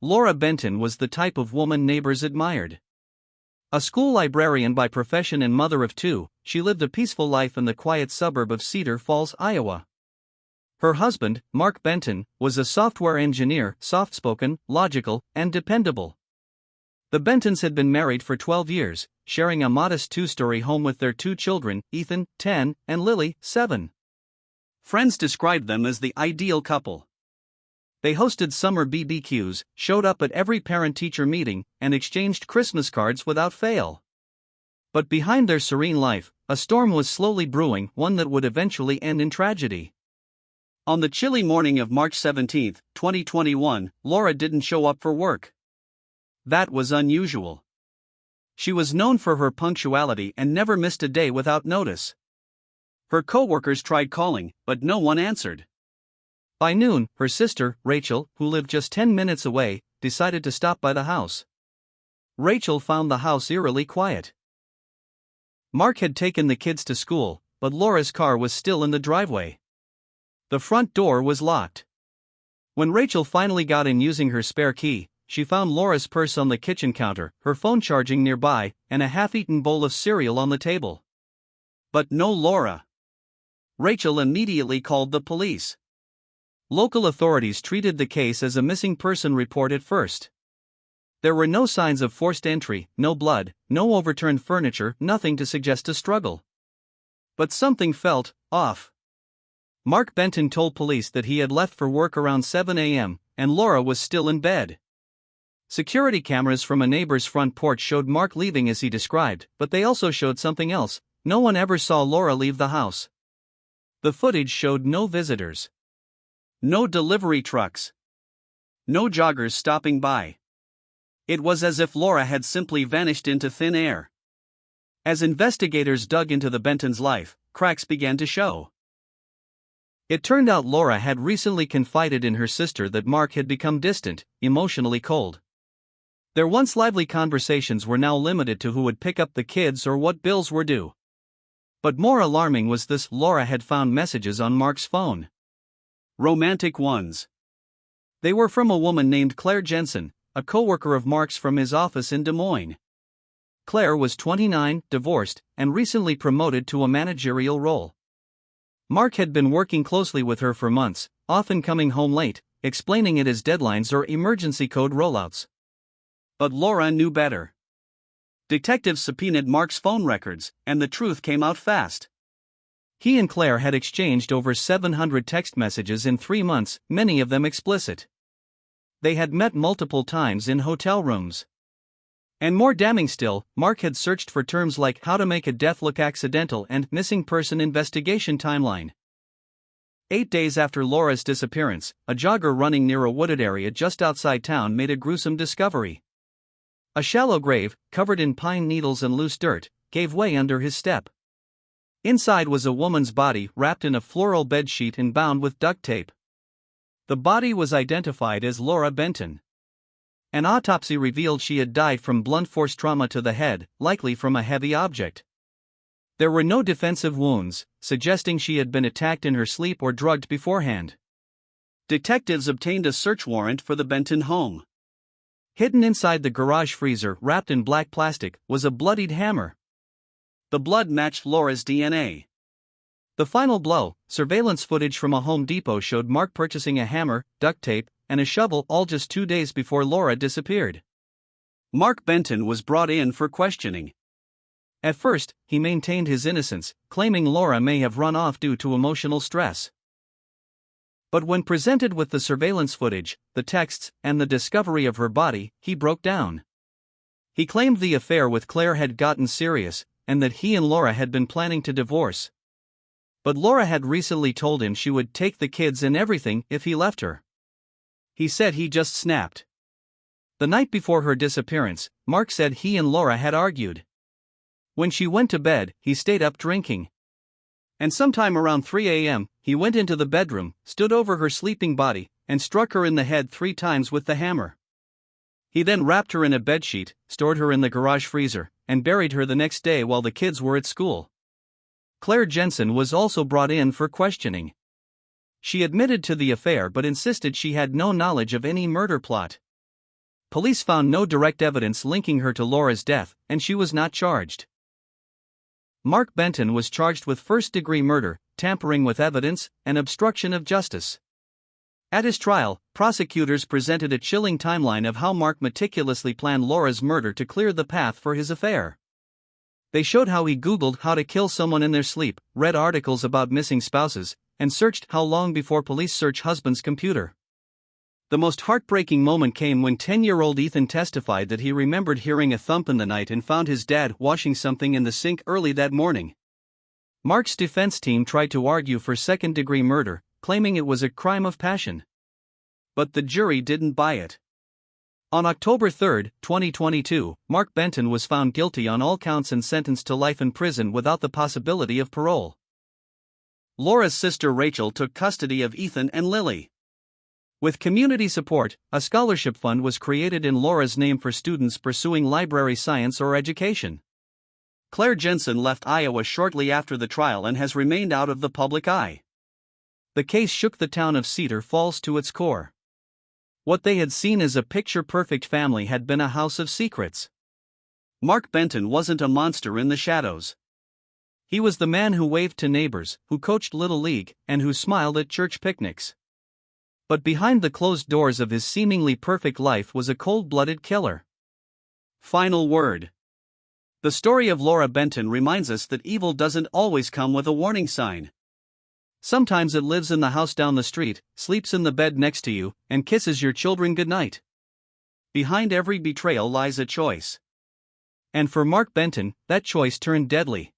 Laura Benton was the type of woman neighbors admired. A school librarian by profession and mother of two, she lived a peaceful life in the quiet suburb of Cedar Falls, Iowa. Her husband, Mark Benton, was a software engineer, soft-spoken, logical, and dependable. The Bentons had been married for 12 years, sharing a modest two-story home with their two children, Ethan, 10, and Lily, 7. Friends described them as the ideal couple. They hosted summer BBQs, showed up at every parent-teacher meeting, and exchanged Christmas cards without fail. But behind their serene life, a storm was slowly brewing, one that would eventually end in tragedy. On the chilly morning of March 17, 2021, Laura didn't show up for work. That was unusual. She was known for her punctuality and never missed a day without notice. Her co-workers tried calling, but no one answered. By noon, her sister, Rachel, who lived just 10 minutes away, decided to stop by the house. Rachel found the house eerily quiet. Mark had taken the kids to school, but Laura's car was still in the driveway. The front door was locked. When Rachel finally got in using her spare key, she found Laura's purse on the kitchen counter, her phone charging nearby, and a half-eaten bowl of cereal on the table. But no Laura. Rachel immediately called the police. Local authorities treated the case as a missing person report at first. There were no signs of forced entry, no blood, no overturned furniture, nothing to suggest a struggle. But something felt off. Mark Benton told police that he had left for work around 7 a.m., and Laura was still in bed. Security cameras from a neighbor's front porch showed Mark leaving as he described, but they also showed something else. No one ever saw Laura leave the house. The footage showed no visitors. No delivery trucks. No joggers stopping by. It was as if Laura had simply vanished into thin air. As investigators dug into the Bentons' life, cracks began to show. It turned out Laura had recently confided in her sister that Mark had become distant, emotionally cold. Their once lively conversations were now limited to who would pick up the kids or what bills were due. But more alarming was this: Laura had found messages on Mark's phone. Romantic ones. They were from a woman named Claire Jensen, a co-worker of Mark's from his office in Des Moines. Claire was 29, divorced, and recently promoted to a managerial role. Mark had been working closely with her for months, often coming home late, explaining it as deadlines or emergency code rollouts. But Laura knew better. Detectives subpoenaed Mark's phone records, and the truth came out fast. He and Claire had exchanged over 700 text messages in 3 months, many of them explicit. They had met multiple times in hotel rooms. And more damning still, Mark had searched for terms like "how to make a death look accidental" and "missing person investigation timeline." 8 days after Laura's disappearance, a jogger running near a wooded area just outside town made a gruesome discovery. A shallow grave, covered in pine needles and loose dirt, gave way under his step. Inside was a woman's body wrapped in a floral bedsheet and bound with duct tape. The body was identified as Laura Benton. An autopsy revealed she had died from blunt force trauma to the head, likely from a heavy object. There were no defensive wounds, suggesting she had been attacked in her sleep or drugged beforehand. Detectives obtained a search warrant for the Benton home. Hidden inside the garage freezer, wrapped in black plastic, was a bloodied hammer. The blood matched Laura's DNA. The final blow: surveillance footage from a Home Depot showed Mark purchasing a hammer, duct tape, and a shovel, all just 2 days before Laura disappeared. Mark Benton was brought in for questioning. At first, he maintained his innocence, claiming Laura may have run off due to emotional stress. But when presented with the surveillance footage, the texts, and the discovery of her body, he broke down. He claimed the affair with Claire had gotten serious, and that he and Laura had been planning to divorce. But Laura had recently told him she would take the kids and everything if he left her. He said he just snapped. The night before her disappearance, Mark said he and Laura had argued. When she went to bed, he stayed up drinking. And sometime around 3 a.m., he went into the bedroom, stood over her sleeping body, and struck her in the head 3 times with the hammer. He then wrapped her in a bedsheet, stored her in the garage freezer, and buried her the next day while the kids were at school. Claire Jensen was also brought in for questioning. She admitted to the affair but insisted she had no knowledge of any murder plot. Police found no direct evidence linking her to Laura's death, and she was not charged. Mark Benton was charged with first-degree murder, tampering with evidence, and obstruction of justice. At his trial, prosecutors presented a chilling timeline of how Mark meticulously planned Laura's murder to clear the path for his affair. They showed how he Googled how to kill someone in their sleep, read articles about missing spouses, and searched how long before police search husband's computer. The most heartbreaking moment came when 10-year-old Ethan testified that he remembered hearing a thump in the night and found his dad washing something in the sink early that morning. Mark's defense team tried to argue for second-degree murder, claiming it was a crime of passion. But the jury didn't buy it. On October 3, 2022, Mark Benton was found guilty on all counts and sentenced to life in prison without the possibility of parole. Laura's sister Rachel took custody of Ethan and Lily. With community support, a scholarship fund was created in Laura's name for students pursuing library science or education. Claire Jensen left Iowa shortly after the trial and has remained out of the public eye. The case shook the town of Cedar Falls to its core. What they had seen as a picture-perfect family had been a house of secrets. Mark Benton wasn't a monster in the shadows. He was the man who waved to neighbors, who coached Little League, and who smiled at church picnics. But behind the closed doors of his seemingly perfect life was a cold-blooded killer. Final word. The story of Laura Benton reminds us that evil doesn't always come with a warning sign. Sometimes it lives in the house down the street, sleeps in the bed next to you, and kisses your children goodnight. Behind every betrayal lies a choice. And for Mark Benton, that choice turned deadly.